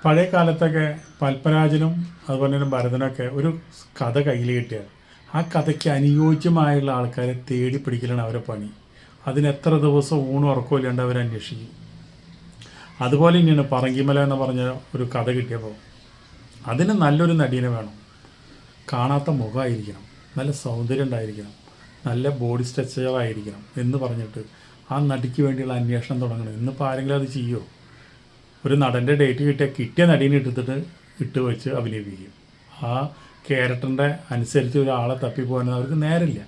പഴയ കാലത്തൊക്കെ പത്മരാജനും അതുപോലെ തന്നെ ഭരതനൊക്കെ ഒരു കഥ കയ്യിൽ കിട്ടിയാൽ ആ കഥയ്ക്ക് അനുയോജ്യമായുള്ള ആൾക്കാരെ തേടി പിടിക്കലാണ് അവരെ പണി. അതിന് എത്ര ദിവസം ഊണും ഉറക്കമില്ലാണ്ട് അവർ അന്വേഷിക്കും. അതുപോലെ തന്നെയാണ് പറങ്കിമല എന്ന് പറഞ്ഞ ഒരു കഥ കിട്ടിയപ്പോൾ അതിന് നല്ലൊരു നടീനെ വേണം. കാണാത്ത മുഖമായിരിക്കണം, നല്ല സൗന്ദര്യം ഉണ്ടായിരിക്കണം, നല്ല ബോഡി സ്ട്രക്ചർ ആയിരിക്കണം എന്ന് പറഞ്ഞിട്ട് ആ നടിക്ക് വേണ്ടിയുള്ള അന്വേഷണം തുടങ്ങണം. ഇന്നിപ്പോൾ ആരെങ്കിലും അത് ചെയ്യുമോ? ഒരു നടൻ്റെ ഡേറ്റ് കിട്ടിയ നടീനെ ഇട്ട് വെച്ച് അഭിനയിപ്പിക്കും. ആ ക്യാരക്ടറിൻ്റെ അനുസരിച്ച് ഒരാളെ തപ്പിപ്പോകാൻ അവർക്ക് നേരമില്ല.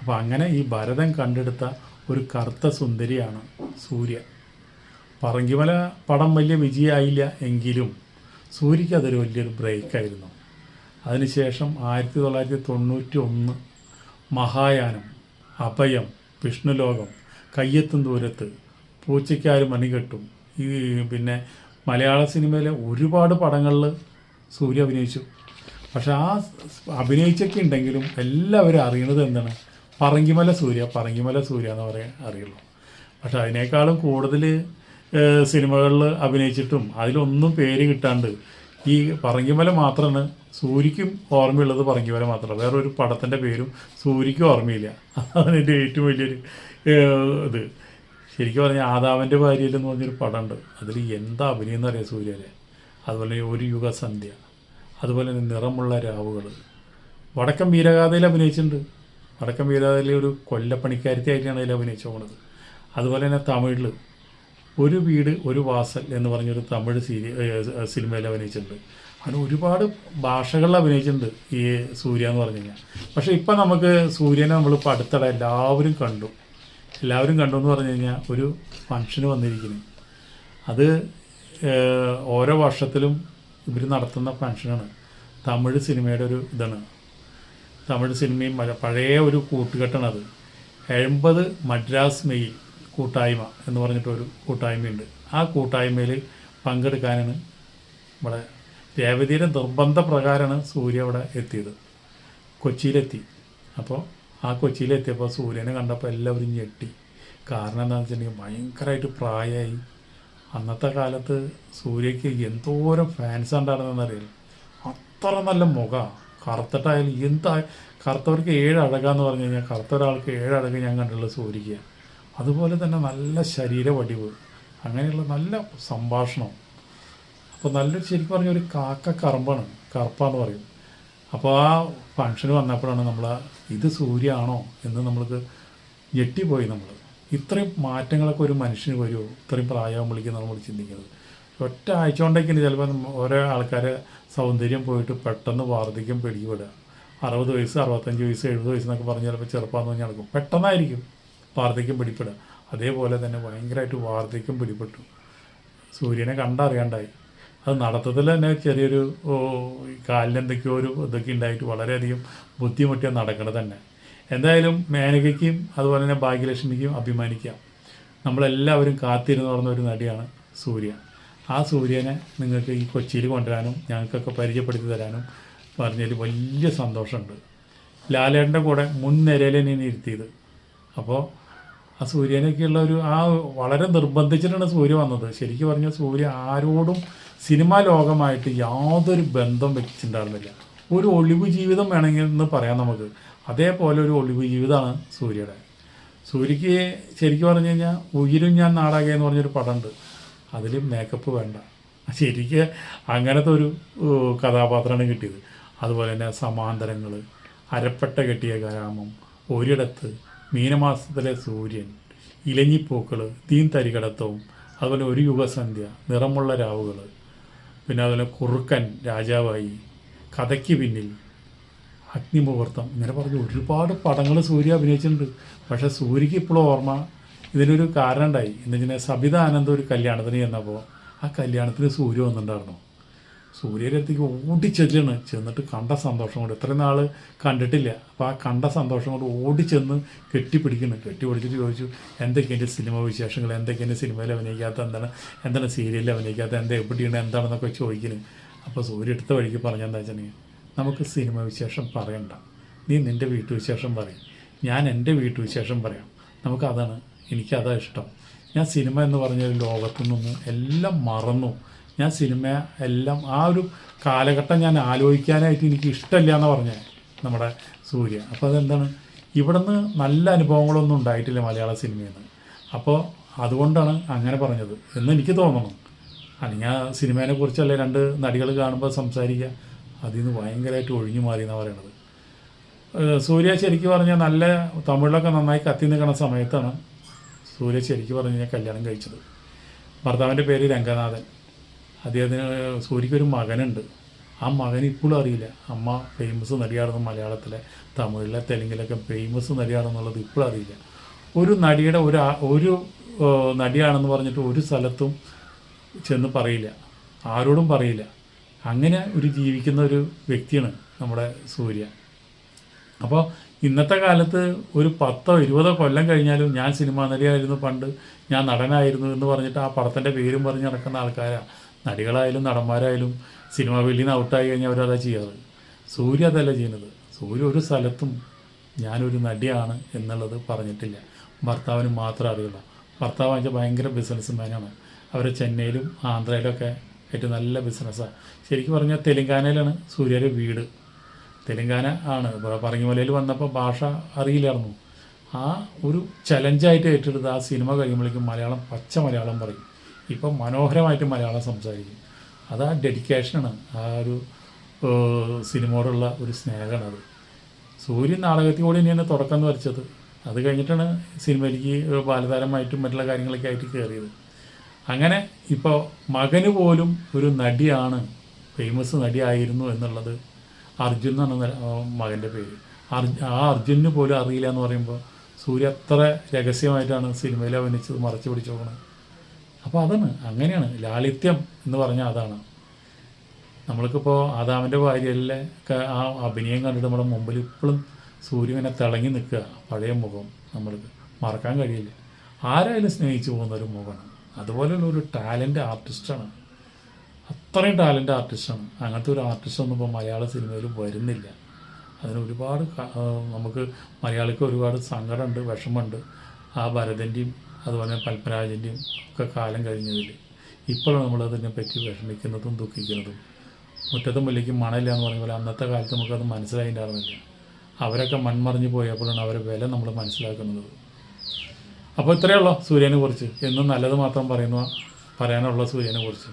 അപ്പോൾ അങ്ങനെ ഈ ഭരതൻ കണ്ടെടുത്ത ഒരു കറുത്ത സുന്ദരിയാണ് സൂര്യ. പറങ്കിമല പടം വലിയ വിജയമായില്ല എങ്കിലും സൂര്യയ്ക്ക് അതൊരു വലിയൊരു ബ്രേക്കായിരുന്നു. അതിനുശേഷം 1991 മഹായാനം, അഭയം, വിഷ്ണുലോകം, കയ്യെത്തും ദൂരത്ത്, പൂച്ചയ്ക്കാര് മണികെട്ടും, ഈ പിന്നെ മലയാള സിനിമയിലെ ഒരുപാട് പടങ്ങളിൽ സൂര്യ അഭിനയിച്ചു. പക്ഷെ ആ അഭിനയിച്ചൊക്കെ ഉണ്ടെങ്കിലും എല്ലാവരും അറിയണത് എന്താണ്? പറങ്കിമല സൂര്യ എന്ന് അറിയുള്ളൂ. പക്ഷെ അതിനേക്കാളും കൂടുതൽ സിനിമകളിൽ അഭിനയിച്ചിട്ടും അതിലൊന്നും പേര് കിട്ടാണ്ട് ഈ പറങ്കിമല മാത്രമാണ് സൂര്യക്കും ഓർമ്മയുള്ളത്. പറങ്കിമല മാത്രമല്ല, വേറൊരു പടത്തിൻ്റെ പേരും സൂര്യക്കും ഓർമ്മയില്ല. അതാണ് എൻ്റെ ഏറ്റവും വലിയൊരു ഇത്. ശരിക്കും പറഞ്ഞാൽ ആദാവൻ്റെ ഭാര്യയിലെന്ന് പറഞ്ഞൊരു പടമുണ്ട്. അതിൽ എന്താ അഭിനയം എന്നറിയാം സൂര്യയിലെ. അതുപോലെ ഒരു യുഗസന്ധ്യ, അതുപോലെ തന്നെ നിറമുള്ള രാവുകൾ. വടക്കൻ വീരഗാഥയിൽ അഭിനയിച്ചിട്ടുണ്ട്. വടക്കൻ വീരഗാഥയിൽ ഒരു കൊല്ലപ്പണിക്കാരത്തിയായിട്ടാണ് അതിൽ അഭിനയിച്ചു പോകുന്നത്. അതുപോലെ തന്നെ തമിഴിൽ ഒരു വീട് ഒരു വാസൽ എന്ന് പറഞ്ഞൊരു തമിഴ് സിനിമയിൽ അഭിനയിച്ചിട്ടുണ്ട്. അങ്ങനെ ഒരുപാട് ഭാഷകളിൽ അഭിനയിച്ചിട്ടുണ്ട് ഈ സൂര്യ എന്ന് പറഞ്ഞു കഴിഞ്ഞാൽ. പക്ഷേ ഇപ്പം നമുക്ക് സൂര്യനെ നമ്മളിപ്പോൾ അടുത്തിടെ എല്ലാവരും കണ്ടു എന്ന് പറഞ്ഞു കഴിഞ്ഞാൽ ഒരു ഫങ്ഷന് വന്നിരിക്കുന്നു. അത് ഓരോ വർഷത്തിലും ഇവർ നടത്തുന്ന ഫങ്ഷനാണ്. തമിഴ് സിനിമയുടെ ഒരു ഇതാണ്. തമിഴ് സിനിമയും പഴയ ഒരു കൂട്ടുകെട്ടാണത്. 70 മദ്രാസ് മെയിൽ കൂട്ടായ്മ എന്ന് പറഞ്ഞിട്ടൊരു കൂട്ടായ്മയുണ്ട്. ആ കൂട്ടായ്മയിൽ പങ്കെടുക്കാനാണ് ഇവിടെ രേവതിയുടെ നിർബന്ധ പ്രകാരമാണ് സൂര്യ ഇവിടെ എത്തിയത്. കൊച്ചിയിലെത്തി. അപ്പോൾ ആ കൊച്ചിയിലെത്തിയപ്പോൾ സൂര്യനെ കണ്ടപ്പോൾ എല്ലാവരും ഞെട്ടി. കാരണം എന്താണെന്ന് വെച്ചിട്ടുണ്ടെങ്കിൽ ഭയങ്കരമായിട്ട് പ്രായമായി. അന്നത്തെ കാലത്ത് സൂര്യയ്ക്ക് എന്തോരം ഫാൻസ് ഉണ്ടായിരുന്നെന്നറിയില്ല. അത്ര നല്ല മുഖമാണ്. കറുത്തിട്ടായാലും എന്താ കറുത്തവർക്ക് 7 അഴകാന്ന് പറഞ്ഞു കഴിഞ്ഞാൽ കറുത്ത ഒരാൾക്ക് 7 അഴക് ഞാൻ കണ്ടുള്ള സൂര്യയ്ക്ക്. അതുപോലെ തന്നെ നല്ല ശരീര വടിവ്, അങ്ങനെയുള്ള നല്ല സംഭാഷണം. അപ്പോൾ നല്ലൊരു ശരിക്കും പറഞ്ഞ ഒരു കറുപ്പാന്ന് പറയും. അപ്പോൾ ആ ഫങ്ഷന് വന്നപ്പോഴാണ് നമ്മൾ ഇത് സൂര്യ ആണോ എന്ന് നമ്മൾക്ക് ഞെട്ടിപ്പോയി. നമ്മൾ ഇത്രയും മാറ്റങ്ങളൊക്കെ ഒരു മനുഷ്യന് വരുമോ ഇത്രയും പ്രായമാകുമ്പോഴേക്കും നമ്മൾ ചിന്തിക്കുന്നത്. ഒറ്റ ആഴ്ച കൊണ്ടൊക്കെയാണ് ചിലപ്പോൾ ഓരോ ആൾക്കാരെ സൗന്ദര്യം പോയിട്ട് പെട്ടെന്ന് വാർദ്ധക്യം പിടിവിടുക. 60 വയസ്സ് 65 വയസ്സ് 70 വയസ്സെന്നൊക്കെ പറഞ്ഞ് ചിലപ്പോൾ ചെറുപ്പമെന്ന് പറഞ്ഞ് നടക്കും. പെട്ടെന്നായിരിക്കും വാർദ്ധക്യം പിടിപ്പെടുക. അതേപോലെ തന്നെ ഭയങ്കരമായിട്ട് വാർദ്ധക്യം പിടിപ്പെട്ടു. സൂര്യനെ കണ്ടറിയാണ്ടായി. അത് നടത്തത്തിൽ തന്നെ ചെറിയൊരു കാലിനെന്തൊക്കെയോ ഒരു ഇതൊക്കെ ഉണ്ടായിട്ട് വളരെയധികം ബുദ്ധിമുട്ടിയാണ് നടക്കുന്നത് തന്നെ. എന്തായാലും മേനകയ്ക്കും അതുപോലെ തന്നെ ഭാഗ്യലക്ഷ്മിക്കും അഭിമാനിക്കാം. നമ്മളെല്ലാവരും കാത്തിരുന്ന് പറഞ്ഞ ഒരു നടിയാണ് സൂര്യ. ആ സൂര്യനെ നിങ്ങൾക്ക് ഈ കൊച്ചിയിൽ കൊണ്ടുവരാനും ഞങ്ങൾക്കൊക്കെ പരിചയപ്പെടുത്തി തരാനും പറഞ്ഞതിൽ വലിയ സന്തോഷമുണ്ട്. ലാലേട്ടൻ്റെ കൂടെ മുൻനിരയിൽ തന്നെയാണ് ഇരുത്തിയത്. അപ്പോൾ ആ സൂര്യനൊക്കെയുള്ള വളരെ നിർബന്ധിച്ചിട്ടാണ് സൂര്യ വന്നത്. ശരിക്കും പറഞ്ഞാൽ സൂര്യ ആരോടും സിനിമാ ലോകമായിട്ട് യാതൊരു ബന്ധം വെച്ചിട്ടുണ്ടായിരുന്നില്ല. ഒരു ഒളിവ് ജീവിതം വേണമെങ്കിൽ എന്ന് പറയാം നമുക്ക്. അതേപോലെ ഒരു ഒളിവ് ജീവിതമാണ് സൂര്യയുടെ. സൂര്യക്ക് ശരിക്കും പറഞ്ഞു കഴിഞ്ഞാൽ ഉയിരും ഞാൻ നാടാകെ എന്ന് പറഞ്ഞൊരു പടമുണ്ട്. അതിൽ മേക്കപ്പ് വേണ്ട. ശരിക്ക് അങ്ങനത്തെ ഒരു കഥാപാത്രമാണ് കിട്ടിയത്. അതുപോലെ തന്നെ സമാന്തരങ്ങൾ, അരപ്പട്ട കെട്ടിയ ഗ്രാമം, ഒരിടത്ത്, മീനമാസത്തിലെ സൂര്യൻ, ഇലഞ്ഞിപ്പൂക്കൾ, തീൻ തരികടത്തവും, അതുപോലെ ഒരു യുഗസന്ധ്യ, നിറമുള്ള രാവുകൾ, പിന്നെ അതുപോലെ കുറുക്കൻ രാജാവായി, കഥയ്ക്ക് പിന്നിൽ, അഗ്നിമുഹൂർത്തം, ഇങ്ങനെ പറഞ്ഞ് ഒരുപാട് പടങ്ങൾ സൂര്യ അഭിനയിച്ചിട്ടുണ്ട്. പക്ഷേ സൂര്യക്ക് ഇപ്പോഴും ഓർമ്മ ഇതിനൊരു കാരണം ഉണ്ടായി. എന്ന് വെച്ചാൽ സബിത ആനന്ദ് ഒരു കല്യാണത്തിന് ചെന്നപ്പോൾ ആ കല്യാണത്തിന് സൂര്യ വന്നിട്ടുണ്ടായിരുന്നു. സൂര്യയുടെ അടുത്തേക്ക് ചെന്നിട്ട് കണ്ട സന്തോഷം കൊണ്ട് ഇത്രയും നാൾ കണ്ടിട്ടില്ല. അപ്പോൾ ആ കണ്ട സന്തോഷം കൊണ്ട് ഓടിച്ചെന്ന് കെട്ടിപ്പിടിച്ചിട്ട് ചോദിച്ചു, എന്തൊക്കെ എൻ്റെ സിനിമ വിശേഷങ്ങൾ, എന്തൊക്കെ എൻ്റെ സിനിമയിൽ അഭിനയിക്കാത്ത, എന്താണ് സീരിയലിൽ അഭിനയിക്കാത്ത, എവിടെയാണ് എന്താണെന്നൊക്കെ ചോദിക്കുന്നത്. അപ്പോൾ സൂര്യ എടുത്ത വഴിക്ക് പറഞ്ഞെന്താ വെച്ചിട്ടുണ്ടെങ്കിൽ, നമുക്ക് സിനിമ വിശേഷം പറയണ്ട, നീ നിൻ്റെ വീട്ടുവിശേഷം പറയും, ഞാൻ എൻ്റെ വീട്ടുവിശേഷം പറയാം. എനിക്കതാണ് ഇഷ്ടം. ഞാൻ സിനിമ എന്ന് പറഞ്ഞ ലോകത്തു നിന്ന് എല്ലാം മറന്നു. ഞാൻ സിനിമ എല്ലാം ആ ഒരു കാലഘട്ടം ഞാൻ ആലോചിക്കാനായിട്ട് എനിക്ക് ഇഷ്ടമില്ല എന്ന് പറഞ്ഞത് നമ്മുടെ സൂര്യ. അപ്പോൾ അതെന്താണ്, ഇവിടുന്ന് നല്ല അനുഭവങ്ങളൊന്നും ഉണ്ടായിട്ടില്ല മലയാള സിനിമയിൽ നിന്ന്. അപ്പോൾ അതുകൊണ്ടാണ് അങ്ങനെ പറഞ്ഞത് എന്ന് എനിക്ക് തോന്നണം. അല്ലെങ്കിൽ ആ സിനിമേനെ കുറിച്ചല്ലേ രണ്ട് നടികൾ കാണുമ്പോൾ സംസാരിക്കുക, അതിൽ നിന്ന് ഭയങ്കരമായിട്ട് ഒഴിഞ്ഞു മാറി എന്നാണ് പറയണത്. സൂര്യ ശരിക്കും പറഞ്ഞാൽ നല്ല തമിഴിലൊക്കെ നന്നായി കത്തി നിൽക്കുന്ന സമയത്താണ് സൂര്യ ശരിക്കും പറഞ്ഞു കഴിഞ്ഞാൽ കല്യാണം കഴിച്ചത്. ഭർത്താവിൻ്റെ പേര് രംഗനാഥൻ. അദ്ദേഹത്തിന് സൂര്യക്കൊരു മകനുണ്ട്. ആ മകൻ ഇപ്പോഴും അറിയില്ല അമ്മ ഫേമസ് നടിയാണെന്ന്. മലയാളത്തിലെ, തമിഴിലെ, തെലുങ്കിലൊക്കെ ഫേമസ് നടിയാണെന്നുള്ളത് ഇപ്പോഴും അറിയില്ല. ഒരു നടിയുടെ ഒരു നടിയാണെന്ന് പറഞ്ഞിട്ട് ഒരു സ്ഥലത്തും ചെന്ന് പറയില്ല, ആരോടും പറയില്ല. അങ്ങനെ ഒരു ജീവിക്കുന്ന ഒരു വ്യക്തിയാണ് നമ്മുടെ സൂര്യ. അപ്പോൾ ഇന്നത്തെ കാലത്ത് ഒരു 10-20 കൊല്ലം കഴിഞ്ഞാലും ഞാൻ സിനിമാ നടിയായിരുന്നു പണ്ട്, ഞാൻ നടനായിരുന്നു എന്ന് പറഞ്ഞിട്ട് ആ പടത്തിൻ്റെ പേരും പറഞ്ഞ് നടക്കുന്ന ആൾക്കാരാണ്. നടികളായാലും നടന്മാരായാലും സിനിമ ഫീൽഡിൽ നിന്ന് ഔട്ടായി കഴിഞ്ഞാൽ അവരതാ ചെയ്യാറ്. സൂര്യ അതല്ല ചെയ്യുന്നത്. സൂര്യ ഒരു സ്ഥലത്തും ഞാനൊരു നടിയാണ് എന്നുള്ളത് പറഞ്ഞിട്ടില്ല. ഭർത്താവിന് മാത്രം അറിയുള്ളൂ. ഭർത്താവ് വെച്ചാൽ ഭയങ്കര ബിസിനസ്മാനാണ്. അവർ ചെന്നൈയിലും ആന്ധ്രയിലൊക്കെ ഏറ്റവും നല്ല ബിസിനസ്സാണ്. ശരിക്കും പറഞ്ഞാൽ തെലുങ്കാനയിലാണ് സൂര്യയുടെ വീട്. തെലുങ്കാന ആണ്. പറങ്ങിമലയിൽ വന്നപ്പോൾ ഭാഷ അറിയില്ലായിരുന്നു. ആ ഒരു ചലഞ്ചായിട്ട് ഏറ്റെടുത്ത് ആ സിനിമ കഴിയുമ്പോഴേക്കും മലയാളം പച്ച മലയാളം പറയും. ഇപ്പം മനോഹരമായിട്ട് മലയാളം സംസാരിക്കും. അത് ആ ഡെഡിക്കേഷനാണ്, ആ ഒരു സിനിമയോടുള്ള ഒരു സ്നേഹമാണ്. അത് സൂര്യൻ നാടകത്തിൽ കൂടി തന്നെയാണ് തുടക്കം എന്ന് വരച്ചത്. അത് കഴിഞ്ഞിട്ടാണ് സിനിമയിലേക്ക് ബാലതാരമായിട്ടും മറ്റുള്ള കാര്യങ്ങളൊക്കെ ആയിട്ട് കയറിയത്. അങ്ങനെ ഇപ്പോൾ മകന് പോലും ഒരു നടിയാണ്, ഫേമസ് നടിയായിരുന്നു എന്നുള്ളത്. അർജുൻ എന്നാണ് മകൻ്റെ പേര്. ആ അർജുനന് പോലും അറിയില്ല എന്ന് പറയുമ്പോൾ സൂര്യ അത്ര രഹസ്യമായിട്ടാണ് സിനിമയിൽ അഭിനയിച്ചത് മറച്ചു പിടിച്ചു പോകണം. അപ്പോൾ അതാണ്, അങ്ങനെയാണ് ലാളിത്യം എന്ന് പറഞ്ഞാൽ. അതാണ് നമ്മൾക്കിപ്പോൾ ആദാമിൻ്റെ ഭാര്യയിലെ ആ അഭിനയം കണ്ടിട്ട് നമ്മുടെ മുമ്പിൽ ഇപ്പോഴും സൂര്യനെ തിളങ്ങി നിൽക്കുക. പഴയ മുഖം നമ്മൾക്ക് മറക്കാൻ കഴിയില്ല. ആരായാലും സ്നേഹിച്ചു പോകുന്ന ഒരു മുഖമാണ്. അതുപോലെയുള്ള ഒരു ടാലൻ്റ് ആർട്ടിസ്റ്റാണ്. അത്രയും ടാലൻ്റ് ആർട്ടിസ്റ്റാണ്. അങ്ങനത്തെ ഒരു ആർട്ടിസ്റ്റൊന്നും ഇപ്പോൾ മലയാള സിനിമയിൽ വരുന്നില്ല. അതിന് ഒരുപാട് നമുക്ക് മലയാളിക്ക് ഒരുപാട് സങ്കടമുണ്ട്, വിഷമമുണ്ട്. ആ ഭരതൻ്റെയും അതുപോലെ പത്മരാജൻ്റെയും ഒക്കെ കാലം കഴിഞ്ഞതിൽ ഇപ്പോഴാണ് നമ്മളതിനെ പറ്റി വിഷമിക്കുന്നതും ദുഃഖിക്കുന്നതും. മുറ്റത്തും മുല്ലയ്ക്കും മണയില്ല എന്ന് പറഞ്ഞ പോലെ അന്നത്തെ കാലത്ത് നമുക്കത് മനസ്സിലായിട്ടുണ്ടായിരുന്നില്ല. അവരൊക്കെ മൺമറിഞ്ഞ് പോയപ്പോഴാണ് അവരെ വില നമ്മൾ മനസ്സിലാക്കുന്നത്. അപ്പോൾ ഇത്രയേ ഉള്ളൂ സൂര്യനെ കുറിച്ച്. എന്നും നല്ലത് മാത്രം പറയാനുള്ള സൂര്യനെ കുറിച്ച്.